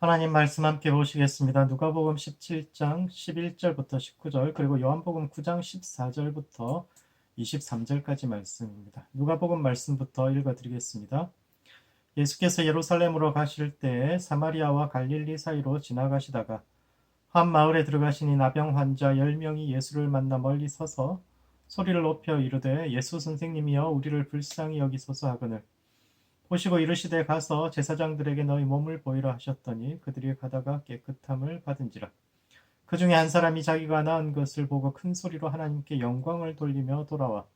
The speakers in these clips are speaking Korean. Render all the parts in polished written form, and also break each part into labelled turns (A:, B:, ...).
A: 하나님 말씀 함께 보시겠습니다. 누가복음 17장 11절부터 19절 그리고 요한복음 9장 14절부터 23절까지 말씀입니다. 누가복음 말씀부터 읽어드리겠습니다. 예수께서 예루살렘으로 가실 때에 사마리아와 갈릴리 사이로 지나가시다가 한 마을에 들어가시니 나병 환자 10명이 예수를 만나 멀리 서서 소리를 높여 이르되 예수 선생님이여 우리를 불쌍히 여기소서 하거늘 보시고 이르시되 가서 제사장들에게 너희 몸을 보이라 하셨더니 그들이 가다가 깨끗함을 받은지라. 그 중에 한 사람이 자기가 나은 것을 보고 큰 소리로 하나님께 영광을 돌리며 돌아와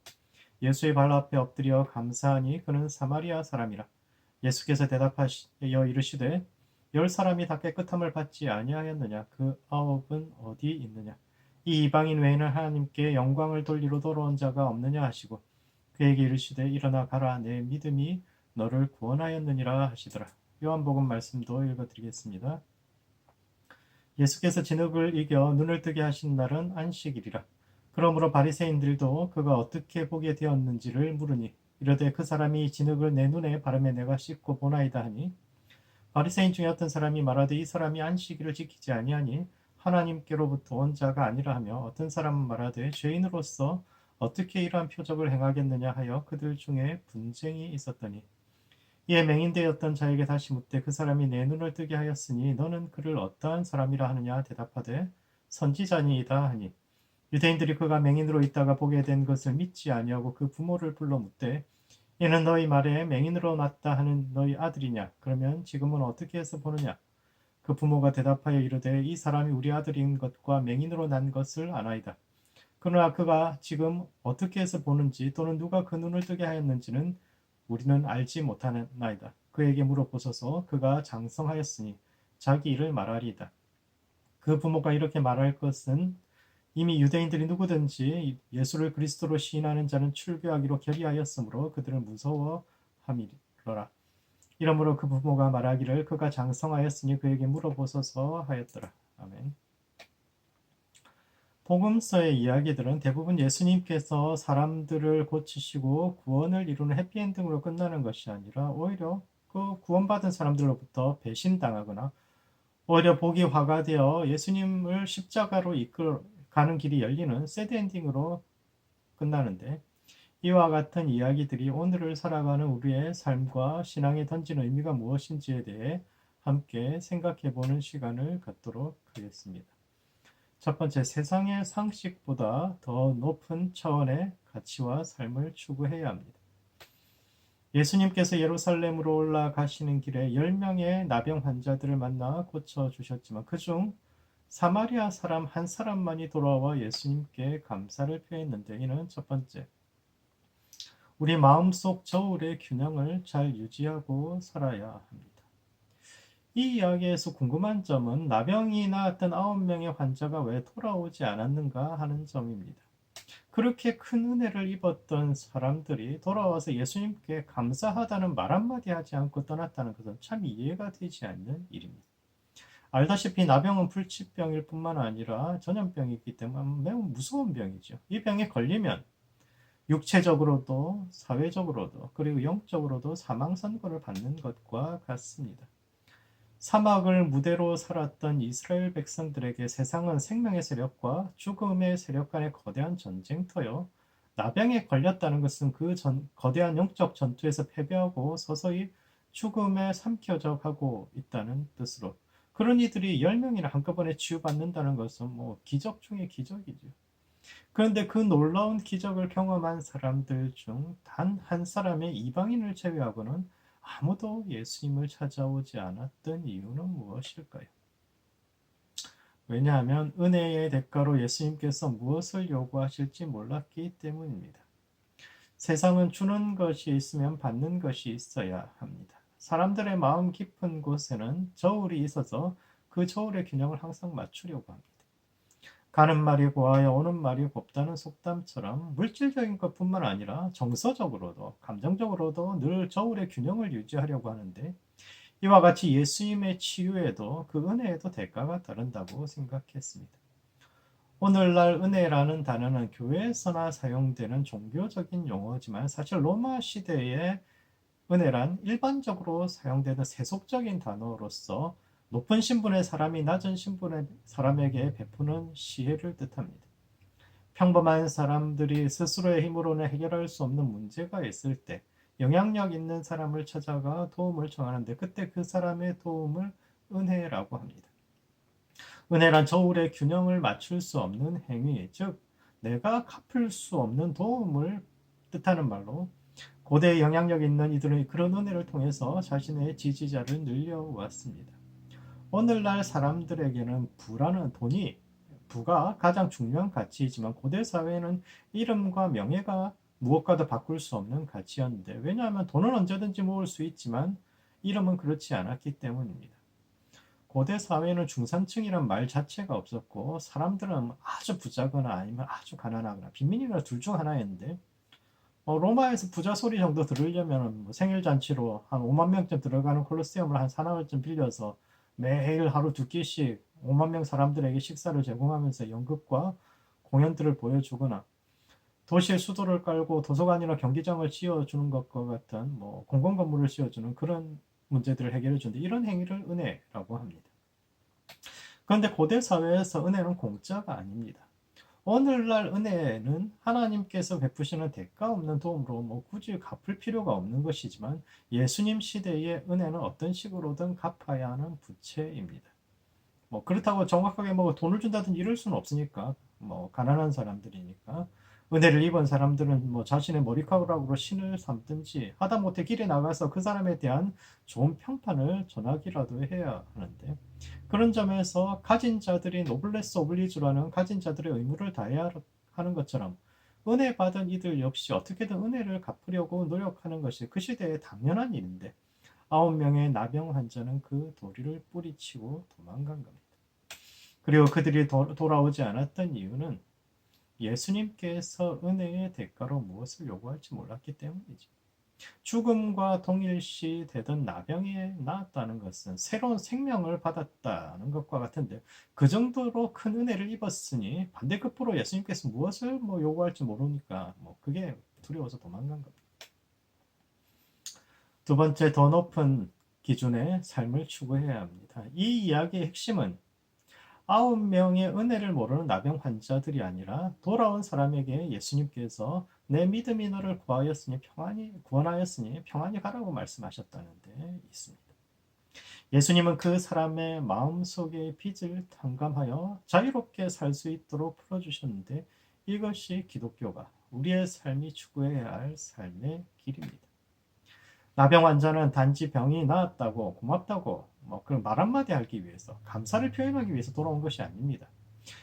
A: 예수의 발 앞에 엎드려 감사하니 그는 사마리아 사람이라. 예수께서 대답하여 이르시되 10사람이 다 깨끗함을 받지 아니하였느냐? 그 9은 어디 있느냐? 이 이방인 외에는 하나님께 영광을 돌리러 돌아온 자가 없느냐 하시고 그에게 이르시되 일어나 가라 내 믿음이 너를 구원하였느니라 하시더라. 요한복음 말씀도 읽어드리겠습니다. 예수께서 진흙을 이겨 눈을 뜨게 하신 날은 안식일이라. 그러므로 바리새인들도 그가 어떻게 보게 되었는지를 물으니 이르되 그 사람이 진흙을 내 눈에 바르매 내가 씻고 보나이다 하니 바리새인 중에 어떤 사람이 말하되 이 사람이 안식일을 지키지 아니하니 하나님께로부터 온 자가 아니라 하며 어떤 사람은 말하되 죄인으로서 어떻게 이러한 표적을 행하겠느냐 하여 그들 중에 분쟁이 있었더니 이에 맹인되었던 자에게 다시 묻되 그 사람이 내 눈을 뜨게 하였으니 너는 그를 어떠한 사람이라 하느냐 대답하되 선지자니이다 하니 유대인들이 그가 맹인으로 있다가 보게 된 것을 믿지 아니하고 그 부모를 불러 묻되 이는 너희 말에 맹인으로 났다 하는 너희 아들이냐 그러면 지금은 어떻게 해서 보느냐 그 부모가 대답하여 이르되 이 사람이 우리 아들인 것과 맹인으로 난 것을 아나이다. 그러나 그가 지금 어떻게 해서 보는지 또는 누가 그 눈을 뜨게 하였는지는 우리는 알지 못하나이다. 그에게 물어보소서. 그가 장성하였으니 자기 일을 말하리이다. 그 부모가 이렇게 말할 것은 이미 유대인들이 누구든지 예수를 그리스도로 시인하는 자는 출교하기로 결의하였으므로 그들은 무서워함이로라. 이러므로 그 부모가 말하기를 그가 장성하였으니 그에게 물어보소서 하였더라. 아멘. 복음서의 이야기들은 대부분 예수님께서 사람들을 고치시고 구원을 이루는 해피엔딩으로 끝나는 것이 아니라 오히려 그 구원받은 사람들로부터 배신당하거나 오히려 복이 화가 되어 예수님을 십자가로 이끌어가는 길이 열리는 새드엔딩으로 끝나는데 이와 같은 이야기들이 오늘을 살아가는 우리의 삶과 신앙에 던지는 의미가 무엇인지에 대해 함께 생각해보는 시간을 갖도록 하겠습니다. 첫 번째, 세상의 상식보다 더 높은 차원의 가치와 삶을 추구해야 합니다. 예수님께서 예루살렘으로 올라가시는 길에 10명의 나병 환자들을 만나 고쳐주셨지만 그중 사마리아 사람 한 사람만이 돌아와 예수님께 감사를 표했는데 이는 첫 번째, 우리 마음속 저울의 균형을 잘 유지하고 살아야 합니다. 이 이야기에서 궁금한 점은 나병이 나았던 9명의 환자가 왜 돌아오지 않았는가 하는 점입니다. 그렇게 큰 은혜를 입었던 사람들이 돌아와서 예수님께 감사하다는 말 한마디 하지 않고 떠났다는 것은 참 이해가 되지 않는 일입니다. 알다시피 나병은 불치병일 뿐만 아니라 전염병이기 때문에 매우 무서운 병이죠. 이 병에 걸리면 육체적으로도 사회적으로도 그리고 영적으로도 사망 선고를 받는 것과 같습니다. 사막을 무대로 살았던 이스라엘 백성들에게 세상은 생명의 세력과 죽음의 세력 간의 거대한 전쟁터요. 나병에 걸렸다는 것은 그 거대한 영적 전투에서 패배하고 서서히 죽음에 삼켜져 가고 있다는 뜻으로 그런 이들이 10명이나 한꺼번에 치유받는다는 것은 기적 중의 기적이죠. 그런데 그 놀라운 기적을 경험한 사람들 중 단 한 사람의 이방인을 제외하고는 아무도 예수님을 찾아오지 않았던 이유는 무엇일까요? 왜냐하면 은혜의 대가로 예수님께서 무엇을 요구하실지 몰랐기 때문입니다. 세상은 주는 것이 있으면 받는 것이 있어야 합니다. 사람들의 마음 깊은 곳에는 저울이 있어서 그 저울의 균형을 항상 맞추려고 합니다. 가는 말이 고와야 오는 말이 곱다는 속담처럼 물질적인 것뿐만 아니라 정서적으로도 감정적으로도 늘 저울의 균형을 유지하려고 하는데 이와 같이 예수님의 치유에도 그 은혜에도 대가가 따른다고 생각했습니다. 오늘날 은혜라는 단어는 교회에서나 사용되는 종교적인 용어지만 사실 로마 시대의 은혜란 일반적으로 사용되는 세속적인 단어로서 높은 신분의 사람이 낮은 신분의 사람에게 베푸는 시혜를 뜻합니다. 평범한 사람들이 스스로의 힘으로는 해결할 수 없는 문제가 있을 때 영향력 있는 사람을 찾아가 도움을 청하는데 그때 그 사람의 도움을 은혜라고 합니다. 은혜란 저울의 균형을 맞출 수 없는 행위, 즉 내가 갚을 수 없는 도움을 뜻하는 말로 고대 영향력 있는 이들은 그런 은혜를 통해서 자신의 지지자를 늘려왔습니다. 오늘날 사람들에게는 부가 가장 중요한 가치이지만 고대 사회에는 이름과 명예가 무엇과도 바꿀 수 없는 가치였는데 왜냐하면 돈은 언제든지 모을 수 있지만 이름은 그렇지 않았기 때문입니다. 고대 사회에는 중산층이란 말 자체가 없었고 사람들은 아주 부자거나 아니면 아주 가난하거나 빈민이나 둘 중 하나였는데 로마에서 부자 소리 정도 들으려면 뭐 생일 잔치로 한 5만 명쯤 들어가는 콜로세움을 한 사나흘쯤 빌려서 매일 하루 두 끼씩 5만 명 사람들에게 식사를 제공하면서 연극과 공연들을 보여주거나 도시의 수도를 깔고 도서관이나 경기장을 지어주는 것과 같은 뭐 공공건물을 지어주는 그런 문제들을 해결해 주는데 이런 행위를 은혜라고 합니다. 그런데 고대 사회에서 은혜는 공짜가 아닙니다. 오늘날 은혜는 하나님께서 베푸시는 대가 없는 도움으로 뭐 굳이 갚을 필요가 없는 것이지만 예수님 시대의 은혜는 어떤 식으로든 갚아야 하는 부채입니다. 뭐 그렇다고 정확하게 뭐 돈을 준다든지 이럴 수는 없으니까 뭐 가난한 사람들이니까 은혜를 입은 사람들은 뭐 자신의 머리카락으로 신을 삼든지 하다못해 길에 나가서 그 사람에 대한 좋은 평판을 전하기라도 해야 하는데 그런 점에서 가진 자들이 노블레스 오블리주라는 가진 자들의 의무를 다해야 하는 것처럼 은혜 받은 이들 역시 어떻게든 은혜를 갚으려고 노력하는 것이 그 시대의 당연한 일인데 9명의 나병 환자는 그 도리를 뿌리치고 도망간 겁니다. 그리고 그들이 돌아오지 않았던 이유는 예수님께서 은혜의 대가로 무엇을 요구할지 몰랐기 때문이죠. 죽음과 동일시 되던 나병에 나았다는 것은 새로운 생명을 받았다는 것과 같은데 그 정도로 큰 은혜를 입었으니 반대급부로 예수님께서 무엇을 뭐 요구할지 모르니까 뭐 그게 두려워서 도망간 겁니다. 두 번째, 더 높은 기준의 삶을 추구해야 합니다. 이 이야기의 핵심은 9명의 은혜를 모르는 나병 환자들이 아니라 돌아온 사람에게 예수님께서 내 믿음이 너를 구원하였으니 평안히 가라고 말씀하셨다는 데 있습니다. 예수님은 그 사람의 마음속의 빚을 탕감하여 자유롭게 살 수 있도록 풀어주셨는데 이것이 기독교가 우리의 삶이 추구해야 할 삶의 길입니다. 나병 환자는 단지 병이 나았다고 고맙다고 그런 말 한마디 하기 위해서 감사를 표현하기 위해서 돌아온 것이 아닙니다.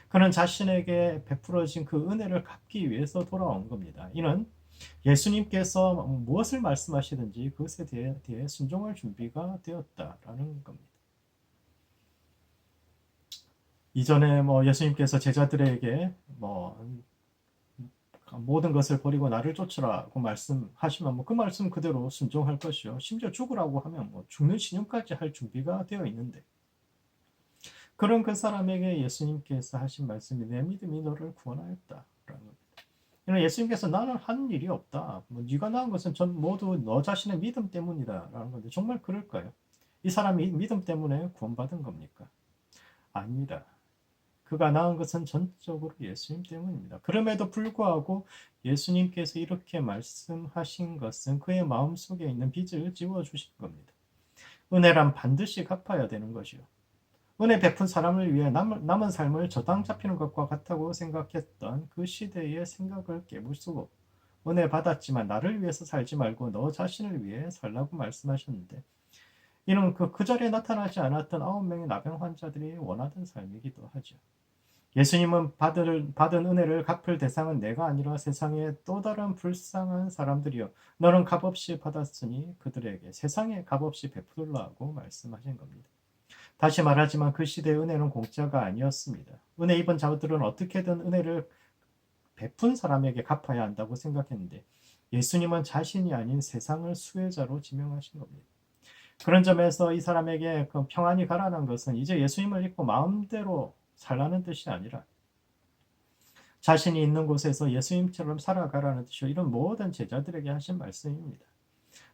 A: 그는 자신에게 베풀어진 그 은혜를 갚기 위해서 돌아온 겁니다. 이는 예수님께서 무엇을 말씀하시든지 그것에 대해 순종할 준비가 되었다라는 겁니다. 이전에 예수님께서 제자들에게 모든 것을 버리고 나를 쫓으라고 말씀하시면 그 말씀 그대로 순종할 것이요. 심지어 죽으라고 하면 죽는 신용까지 할 준비가 되어 있는데 그런 그 사람에게 예수님께서 하신 말씀이 내 믿음이 너를 구원하였다라는 겁니다. 예수님께서 나는 한 일이 없다. 네가 낳은 것은 전 모두 너 자신의 믿음 때문이다라는 건데 정말 그럴까요? 이 사람이 믿음 때문에 구원받은 겁니까? 아닙니다. 그가 낳은 것은 전적으로 예수님 때문입니다. 그럼에도 불구하고 예수님께서 이렇게 말씀하신 것은 그의 마음속에 있는 빚을 지워주신 겁니다. 은혜란 반드시 갚아야 되는 것이요. 은혜 베푼 사람을 위해 남은 삶을 저당 잡히는 것과 같다고 생각했던 그 시대의 생각을 깨부수고 은혜 받았지만 나를 위해서 살지 말고 너 자신을 위해 살라고 말씀하셨는데 이는 그 자리에 나타나지 않았던 9명의 나병 환자들이 원하던 삶이기도 하죠. 예수님은 받은 은혜를 갚을 대상은 내가 아니라 세상의 또 다른 불쌍한 사람들이요 너는 값없이 받았으니 그들에게 세상에 값없이 베풀라고 말씀하신 겁니다. 다시 말하지만 그 시대의 은혜는 공짜가 아니었습니다. 은혜 입은 자들은 어떻게든 은혜를 베푼 사람에게 갚아야 한다고 생각했는데 예수님은 자신이 아닌 세상을 수혜자로 지명하신 겁니다. 그런 점에서 이 사람에게 그 평안이 가라는 것은 이제 예수님을 믿고 마음대로 살라는 뜻이 아니라 자신이 있는 곳에서 예수님처럼 살아가라는 뜻이요. 이런 모든 제자들에게 하신 말씀입니다.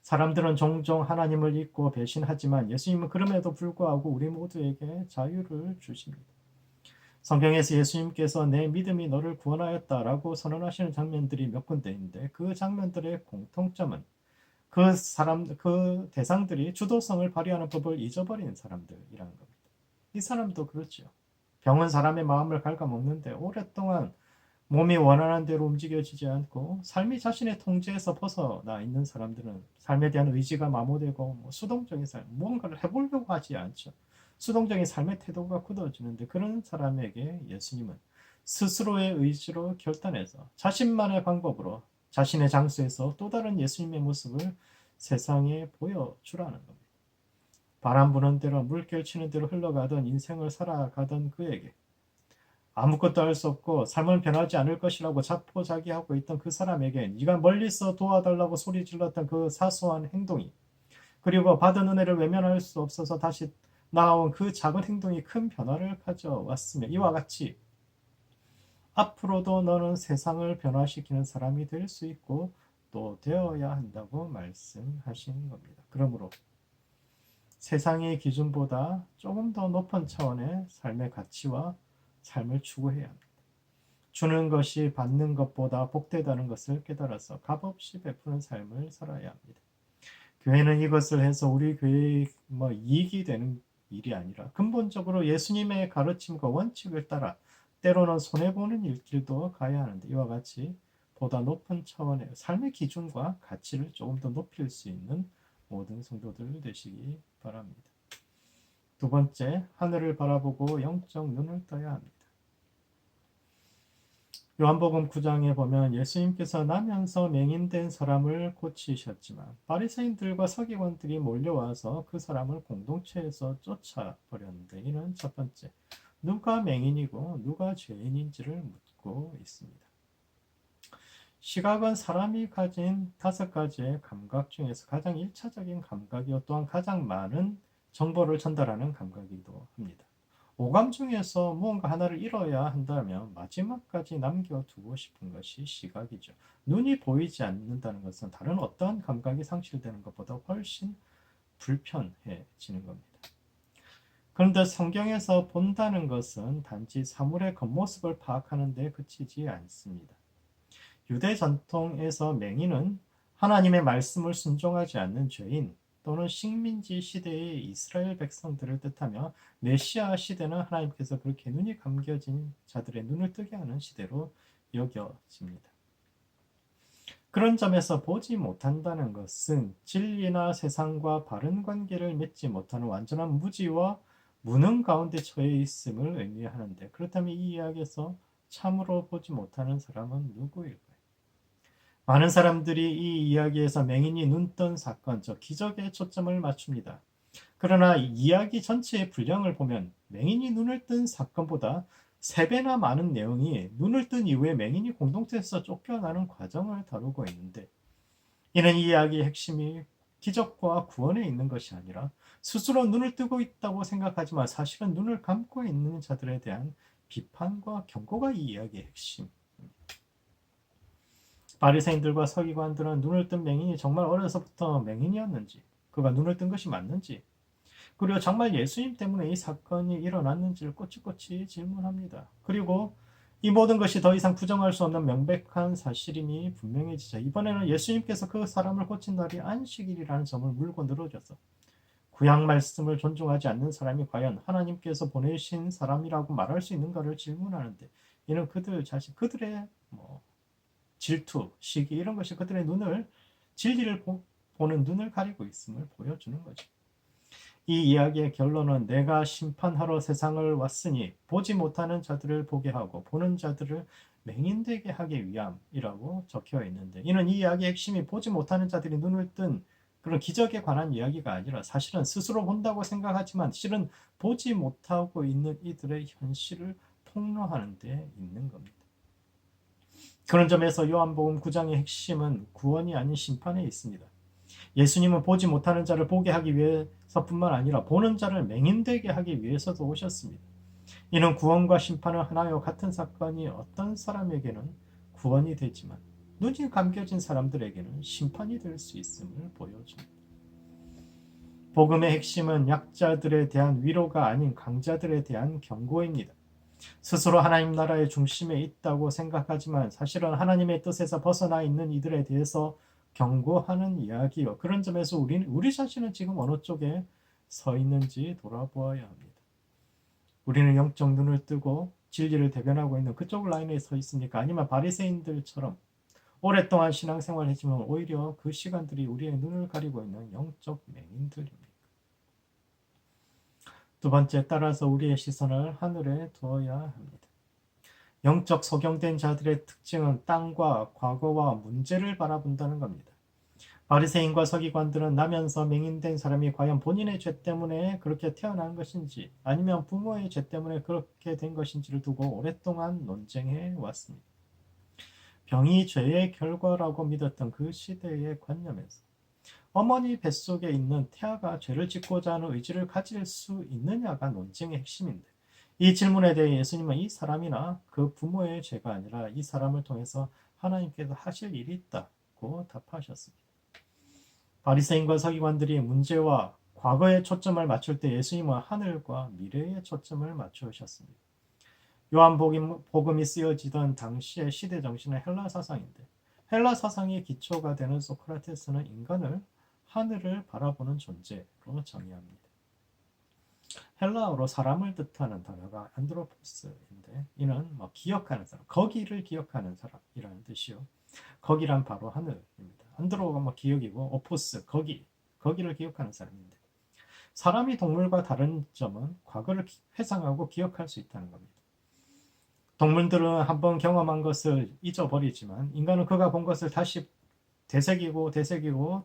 A: 사람들은 종종 하나님을 잊고 배신하지만 예수님은 그럼에도 불구하고 우리 모두에게 자유를 주십니다. 성경에서 예수님께서 내 믿음이 너를 구원하였다라고 선언하시는 장면들이 몇 군데인데 그 장면들의 공통점은 그 대상들이 주도성을 발휘하는 법을 잊어버리는 사람들이라는 겁니다. 이 사람도 그렇죠. 병은 사람의 마음을 갉아먹는데 오랫동안 몸이 원하는 대로 움직여지지 않고 삶이 자신의 통제에서 벗어나 있는 사람들은 삶에 대한 의지가 마모되고 수동적인 삶, 무언가를 해보려고 하지 않죠. 수동적인 삶의 태도가 굳어지는데 그런 사람에게 예수님은 스스로의 의지로 결단해서 자신만의 방법으로 자신의 장소에서 또 다른 예수님의 모습을 세상에 보여주라는 겁니다. 바람 부는 대로 물결 치는 대로 흘러가던 인생을 살아가던 그에게 아무것도 할 수 없고 삶은 변하지 않을 것이라고 자포자기하고 있던 그 사람에게 네가 멀리서 도와달라고 소리 질렀던 그 사소한 행동이 그리고 받은 은혜를 외면할 수 없어서 다시 나아온 그 작은 행동이 큰 변화를 가져왔으며 이와 같이 앞으로도 너는 세상을 변화시키는 사람이 될 수 있고 또 되어야 한다고 말씀하신 겁니다. 그러므로 세상의 기준보다 조금 더 높은 차원의 삶의 가치와 삶을 추구해야 합니다. 주는 것이 받는 것보다 복되다는 것을 깨달아서 값없이 베푸는 삶을 살아야 합니다. 교회는 이것을 해서 우리 교회의 이익이 되는 일이 아니라 근본적으로 예수님의 가르침과 원칙을 따라 때로는 손해보는 일길도 가야 하는데 이와 같이 보다 높은 차원의 삶의 기준과 가치를 조금 더 높일 수 있는 모든 성도들 되시기 바랍니다. 두 번째, 하늘을 바라보고 영적 눈을 떠야 합니다. 요한복음 9장에 보면 예수님께서 나면서 맹인된 사람을 고치셨지만 바리새인들과 서기관들이 몰려와서 그 사람을 공동체에서 쫓아버렸는데 이는 첫 번째, 누가 맹인이고 누가 죄인인지를 묻고 있습니다. 시각은 사람이 가진 5가지의 감각 중에서 가장 1차적인 감각이요 또한 가장 많은 정보를 전달하는 감각이기도 합니다. 오감 중에서 무언가 하나를 잃어야 한다면 마지막까지 남겨두고 싶은 것이 시각이죠. 눈이 보이지 않는다는 것은 다른 어떠한 감각이 상실되는 것보다 훨씬 불편해지는 겁니다. 그런데 성경에서 본다는 것은 단지 사물의 겉모습을 파악하는 데 그치지 않습니다. 유대 전통에서 맹인은 하나님의 말씀을 순종하지 않는 죄인 또는 식민지 시대의 이스라엘 백성들을 뜻하며 메시아 시대는 하나님께서 그렇게 눈이 감겨진 자들의 눈을 뜨게 하는 시대로 여겨집니다. 그런 점에서 보지 못한다는 것은 진리나 세상과 바른 관계를 맺지 못하는 완전한 무지와 무능 가운데 처해 있음을 의미하는데 그렇다면 이 이야기에서 참으로 보지 못하는 사람은 누구일까요? 많은 사람들이 이 이야기에서 맹인이 눈 뜬 사건, 저 기적에 초점을 맞춥니다. 그러나 이야기 전체의 분량을 보면 맹인이 눈을 뜬 사건보다 3배나 많은 내용이 눈을 뜬 이후에 맹인이 공동체에서 쫓겨나는 과정을 다루고 있는데 이는 이 이야기의 핵심이 기적과 구원에 있는 것이 아니라 스스로 눈을 뜨고 있다고 생각하지만 사실은 눈을 감고 있는 자들에 대한 비판과 경고가 이 이야기의 핵심입니다. 바리새인들과 서기관들은 눈을 뜬 맹인이 정말 어려서부터 맹인이었는지, 그가 눈을 뜬 것이 맞는지, 그리고 정말 예수님 때문에 이 사건이 일어났는지를 꼬치꼬치 질문합니다. 그리고 이 모든 것이 더 이상 부정할 수 없는 명백한 사실임이 분명해지자 이번에는 예수님께서 그 사람을 고친 날이 안식일이라는 점을 물고 늘어져서 구약 말씀을 존중하지 않는 사람이 과연 하나님께서 보내신 사람이라고 말할 수 있는가를 질문하는데 이는 그들의 질투, 시기 이런 것이 그들의 눈을 진리를 보는 눈을 가리고 있음을 보여주는 거죠. 이 이야기의 결론은 내가 심판하러 세상을 왔으니 보지 못하는 자들을 보게 하고 보는 자들을 맹인되게 하기 위함이라고 적혀 있는데 이는 이 이야기의 핵심이 보지 못하는 자들이 눈을 뜬 그런 기적에 관한 이야기가 아니라 사실은 스스로 본다고 생각하지만 실은 보지 못하고 있는 이들의 현실을 폭로하는 데 있는 겁니다. 그런 점에서 요한복음 9장의 핵심은 구원이 아닌 심판에 있습니다. 예수님은 보지 못하는 자를 보게 하기 위해서뿐만 아니라 보는 자를 맹인되게 하기 위해서도 오셨습니다. 이는 구원과 심판은 하나요 같은 사건이 어떤 사람에게는 구원이 되지만 눈이 감겨진 사람들에게는 심판이 될 수 있음을 보여줍니다. 복음의 핵심은 약자들에 대한 위로가 아닌 강자들에 대한 경고입니다. 스스로 하나님 나라의 중심에 있다고 생각하지만 사실은 하나님의 뜻에서 벗어나 있는 이들에 대해서 경고하는 이야기요. 그런 점에서 우리 자신은 지금 어느 쪽에 서 있는지 돌아보아야 합니다. 우리는 영적 눈을 뜨고 진리를 대변하고 있는 그쪽 라인에 서 있습니까? 아니면 바리새인들처럼 오랫동안 신앙생활을 했지만 오히려 그 시간들이 우리의 눈을 가리고 있는 영적 맹인들입니다. 두 번째, 따라서 우리의 시선을 하늘에 두어야 합니다. 영적 소경된 자들의 특징은 땅과 과거와 문제를 바라본다는 겁니다. 바리새인과 서기관들은 나면서 맹인된 사람이 과연 본인의 죄 때문에 그렇게 태어난 것인지 아니면 부모의 죄 때문에 그렇게 된 것인지를 두고 오랫동안 논쟁해 왔습니다. 병이 죄의 결과라고 믿었던 그 시대의 관념에서 어머니 뱃속에 있는 태아가 죄를 짓고자 하는 의지를 가질 수 있느냐가 논쟁의 핵심인데, 이 질문에 대해 예수님은 이 사람이나 그 부모의 죄가 아니라 이 사람을 통해서 하나님께서 하실 일이 있다고 답하셨습니다. 바리새인과 서기관들이 문제와 과거에 초점을 맞출 때 예수님은 하늘과 미래에 초점을 맞추셨습니다. 요한복음이 쓰여지던 당시의 시대 정신은 헬라 사상인데, 헬라 사상의 기초가 되는 소크라테스는 인간을 하늘을 바라보는 존재로 정의합니다. 헬라어로 사람을 뜻하는 단어가 안드로포스인데, 이는 기억하는 사람, 거기를 기억하는 사람이라는 뜻이요. 거기란 바로 하늘입니다. 안드로가 기억이고 오포스, 거기를 기억하는 사람인데, 사람이 동물과 다른 점은 과거를 회상하고 기억할 수 있다는 겁니다. 동물들은 한번 경험한 것을 잊어버리지만 인간은 그가 본 것을 다시 되새기고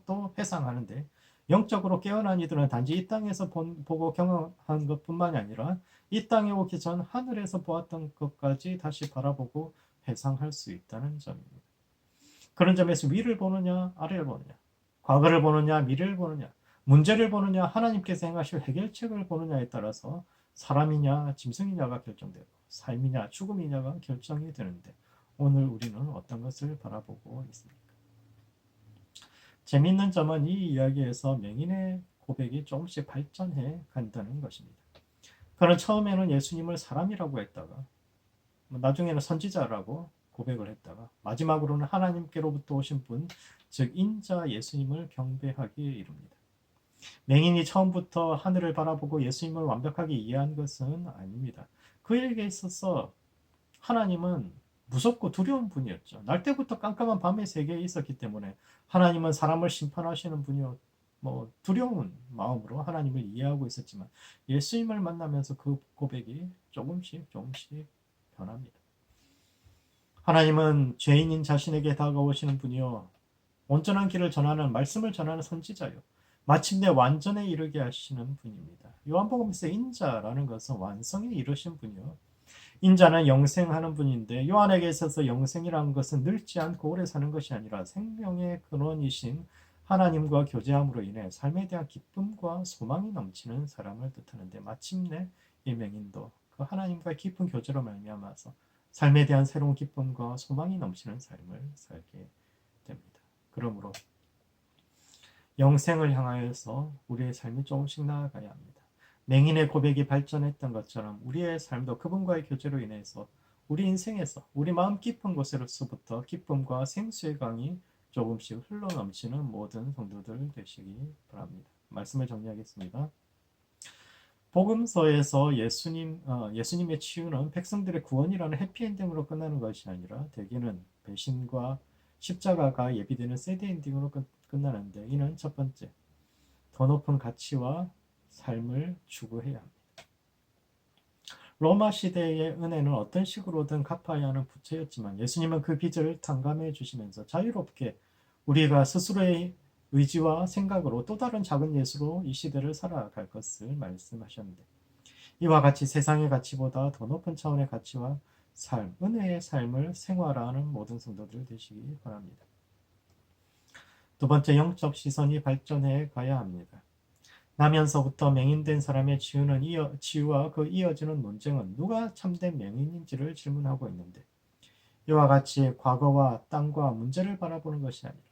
A: 또 회상하는데, 영적으로 깨어난 이들은 단지 이 땅에서 보고 경험한 것뿐만이 아니라 이 땅에 오기 전 하늘에서 보았던 것까지 다시 바라보고 회상할 수 있다는 점입니다. 그런 점에서 위를 보느냐 아래를 보느냐, 과거를 보느냐 미래를 보느냐, 문제를 보느냐 하나님께서 행하실 해결책을 보느냐에 따라서 사람이냐 짐승이냐가 결정되고 삶이냐 죽음이냐가 결정이 되는데, 오늘 우리는 어떤 것을 바라보고 있습니까? 재미있는 점은 이 이야기에서 맹인의 고백이 조금씩 발전해 간다는 것입니다. 그는 처음에는 예수님을 사람이라고 했다가 나중에는 선지자라고 고백을 했다가 마지막으로는 하나님께로부터 오신 분, 즉 인자 예수님을 경배하기에 이릅니다. 맹인이 처음부터 하늘을 바라보고 예수님을 완벽하게 이해한 것은 아닙니다. 그에게 있어서 하나님은 무섭고 두려운 분이었죠. 날 때부터 깜깜한 밤의 세계에 있었기 때문에 하나님은 사람을 심판하시는 분이요, 두려운 마음으로 하나님을 이해하고 있었지만 예수님을 만나면서 그 고백이 조금씩 변합니다. 하나님은 죄인인 자신에게 다가오시는 분이요, 온전한 길을 전하는, 말씀을 전하는 선지자요, 마침내 완전에 이르게 하시는 분입니다. 요한복음에서 인자라는 것은 완성에 이르신 분이요, 인자는 영생하는 분인데, 요한에게 있어서 영생이라는 것은 늙지 않고 오래 사는 것이 아니라 생명의 근원이신 하나님과 교제함으로 인해 삶에 대한 기쁨과 소망이 넘치는 사람을 뜻하는데, 마침내 이 맹인도 그 하나님과 깊은 교제로 말미암아서 삶에 대한 새로운 기쁨과 소망이 넘치는 삶을 살게 됩니다. 그러므로 영생을 향하여서 우리의 삶이 조금씩 나아가야 합니다. 맹인의 고백이 발전했던 것처럼 우리의 삶도 그분과의 교제로 인해서 우리 인생에서 우리 마음 깊은 곳에서부터 기쁨과 생수의 강이 조금씩 흘러넘치는 모든 성도들 되시기 바랍니다. 말씀을 정리하겠습니다. 복음서에서 예수님의 치유는 백성들의 구원이라는 해피엔딩으로 끝나는 것이 아니라 대개는 배신과 십자가가 예비되는 새드엔딩으로 끝나는데, 이는 첫 번째, 더 높은 가치와 삶을 추구해야 합니다. 로마 시대의 은혜는 어떤 식으로든 갚아야 하는 부채였지만 예수님은 그 빚을 탕감해 주시면서 자유롭게 우리가 스스로의 의지와 생각으로 또 다른 작은 예수로 이 시대를 살아갈 것을 말씀하셨는데, 이와 같이 세상의 가치보다 더 높은 차원의 가치와 삶, 은혜의 삶을 생활하는 모든 성도들 되시기 바랍니다. 두 번째, 영적 시선이 발전해 가야 합니다. 나면서부터 맹인된 사람의 치유와 그 이어지는 논쟁은 누가 참된 맹인인지를 질문하고 있는데, 이와 같이 과거와 땅과 문제를 바라보는 것이 아니라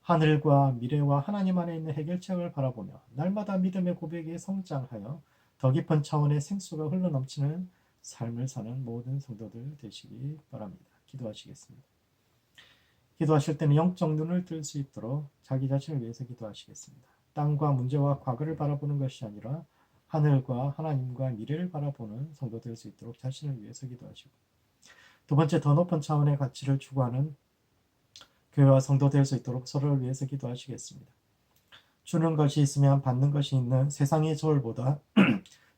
A: 하늘과 미래와 하나님 안에 있는 해결책을 바라보며 날마다 믿음의 고백이 성장하여 더 깊은 차원의 생수가 흘러넘치는 삶을 사는 모든 성도들 되시기 바랍니다. 기도하시겠습니다. 기도하실 때는 영적 눈을 뜰 수 있도록 자기 자신을 위해서 기도하시겠습니다. 땅과 문제와 과거를 바라보는 것이 아니라 하늘과 하나님과 미래를 바라보는 성도 될 수 있도록 자신을 위해서 기도하시고, 두 번째, 더 높은 차원의 가치를 추구하는 교회와 성도 될 수 있도록 서로를 위해서 기도하시겠습니다. 주는 것이 있으면 받는 것이 있는 세상의 저울보다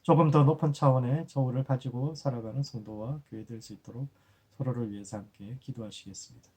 A: 조금 더 높은 차원의 저울을 가지고 살아가는 성도와 교회 될 수 있도록 서로를 위해서 함께 기도하시겠습니다.